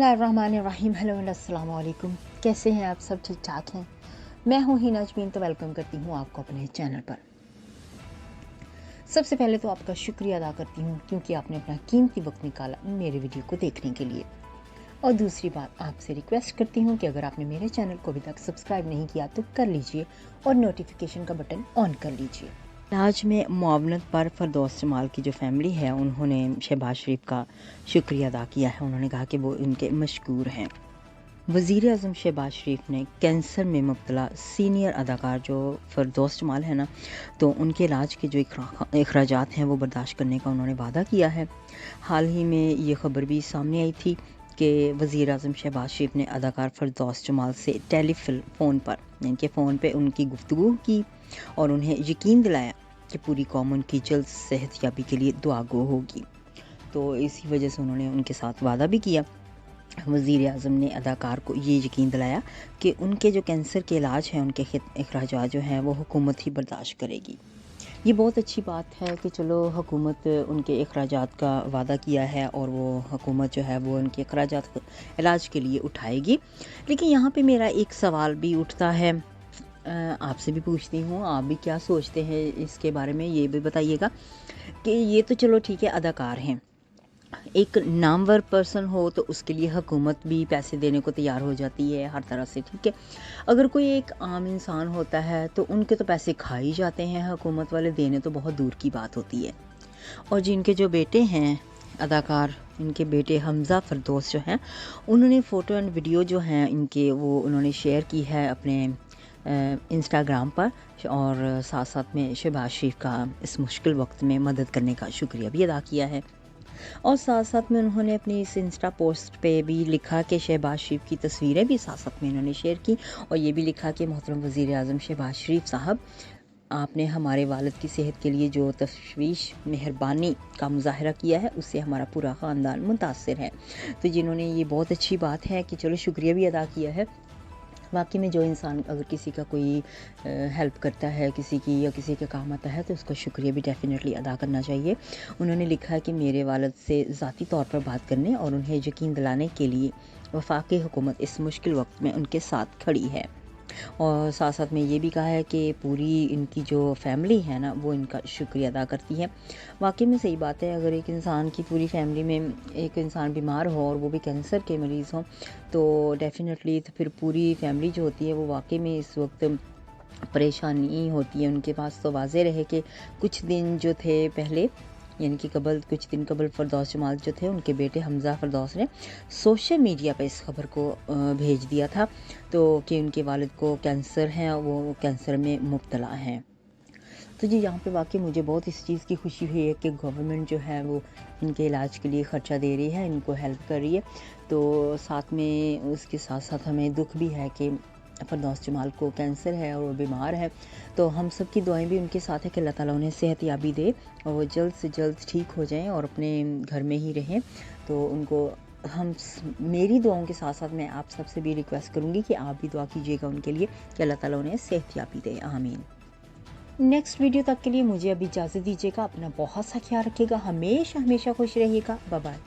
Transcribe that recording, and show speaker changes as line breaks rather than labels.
बिस्मिल्लाहिर्रहमानिर्रहीम। Hello and अस्सलाम वालेकुम। कैसे हैं आप सब? ठीक ठाक हैं? मैं हूँ हिना अजमीन, तो वेलकम करती हूँ आपको अपने चैनल पर। सबसे पहले तो आपका शुक्रिया अदा करती हूँ क्योंकि आपने अपना कीमती वक्त निकाला मेरे वीडियो को देखने के लिए। और दूसरी बात, आपसे रिक्वेस्ट करती हूँ कि अगर आपने मेरे चैनल को अभी तक सब्सक्राइब नहीं किया तो कर लीजिए और नोटिफिकेशन का बटन ऑन कर लीजिए। इलाज में मुआवनत पर फरदौस जमाल की जो फैमिली है उन्होंने शहबाज शरीफ का शुक्रिया अदा किया है। उन्होंने कहा कि वो इनके मशकूर हैं। वज़ीर आज़म शहबाज शरीफ ने कैंसर में मुब्तला सीनियर अदाकार जो फरदौस जमाल है ना, तो उनके इलाज के जो अखराजात हैं वो बर्दाश्त करने का उन्होंने वादा किया है। हाल ही में ये खबर भी सामने आई थी कि वज़ीर आज़म शहबाज शरीफ ने अदाकार फरदौस जमाल से टेलीफोन पर इनके फ़ोन पे उनकी गुफ्तगू की और उन्हें यकीन दिलाया कि पूरी कौम उनकी जल्द सेहतयाबी के लिए दुआगो होगी। तो इसी वजह से उन्होंने उनके साथ वादा भी किया। वज़ीर आज़म ने अदाकार को ये यकीन दिलाया कि उनके जो कैंसर के इलाज हैं, उनके अखराजात जो हैं वो हुकूमत ही बर्दाश्त करेगी। ये बहुत अच्छी बात है कि चलो हुकूमत उनके अखराजात का वादा किया है और वो हुकूमत जो है वो उनके अखराजात इलाज के लिए उठाएगी। लेकिन यहाँ पे मेरा एक सवाल भी उठता है, आपसे भी पूछती हूँ, आप भी क्या सोचते हैं इसके बारे में ये भी बताइएगा कि ये तो चलो ठीक है, अदाकार हैं, एक नामवर पर्सन हो तो उसके लिए हुकूमत भी पैसे देने को तैयार हो जाती है हर तरह से, ठीक है। अगर कोई एक आम इंसान होता है तो उनके तो पैसे खा ही जाते हैं, हुकूमत वाले देने तो बहुत दूर की बात होती है। और जिनके जो बेटे हैं अदाकार, इनके बेटे हमज़ा फरदौस जो हैं, उन्होंने फ़ोटो एंड वीडियो जो हैं इनके वो उन्होंने शेयर की है अपने इंस्टाग्राम पर और साथ साथ में शहबाज शरीफ का इस मुश्किल वक्त में मदद करने का शुक्रिया भी अदा किया है। और साथ साथ में उन्होंने अपनी इस इंस्टा पोस्ट पे भी लिखा कि शहबाज शरीफ की तस्वीरें भी साथ साथ में इन्होंने शेयर की और ये भी लिखा कि मोहतरम वज़ीर आज़म शहबाज शरीफ साहब, आपने हमारे वालिद की सेहत के लिए जो तशवीश मेहरबानी का मुजाहरा किया है उससे हमारा पूरा ख़ानदान मुतासिर है। तो जिन्होंने ये बहुत अच्छी बात है कि चलो शुक्रिया भी अदा किया है। वाकई में जो इंसान अगर किसी का कोई हेल्प करता है किसी की या किसी के काम आता है तो उसका शुक्रिया भी डेफिनेटली अदा करना चाहिए। उन्होंने लिखा है कि मेरे वालिद से ज़ाती तौर पर बात करने और उन्हें यकीन दिलाने के लिए वफाकी हुकूमत इस मुश्किल वक्त में उनके साथ खड़ी है। और साथ साथ में ये भी कहा है कि पूरी इनकी जो फैमिली है ना वो इनका शुक्रिया अदा करती है। वाकई में सही बात है, अगर एक इंसान की पूरी फैमिली में एक इंसान बीमार हो और वो भी कैंसर के मरीज़ हों तो डेफिनेटली तो फिर पूरी फैमिली जो होती है वो वाकई में इस वक्त परेशानी होती है उनके पास। तो वाज़ेह रहे कि कुछ दिन जो थे पहले, यानी कि कुछ दिन कबल फरदौस जमाल जो थे उनके बेटे हमज़ा फरदौस ने सोशल मीडिया पे इस खबर को भेज दिया था तो कि उनके वालिद को कैंसर है, वो कैंसर में मुब्तला हैं। तो जी यहाँ पे वाकई मुझे बहुत इस चीज़ की खुशी हुई है कि गवर्नमेंट जो है वो इनके इलाज के लिए ख़र्चा दे रही है, इनको हेल्प कर रही है। तो साथ में उसके साथ साथ हमें दुख भी है कि फरदौस जमाल को कैंसर है और वो बीमार है। तो हम सब की दुआएं भी उनके साथ है कि अल्लाह ताला उन्हें सेहतयाबी दे और वो जल्द से जल्द ठीक हो जाएं और अपने घर में ही रहें। तो उनको मेरी दुआओं के साथ साथ मैं आप सबसे भी रिक्वेस्ट करूँगी कि आप भी दुआ कीजिएगा उनके लिए कि अल्लाह ताला उन्हें सेहतयाबी दे, आमीन। नेक्स्ट वीडियो तक के लिए मुझे अभी इजाज़त दीजिएगा। अपना बहुत सा ख्याल रखिएगा, हमेशा हमेशा खुश रहिएगा। Bye bye.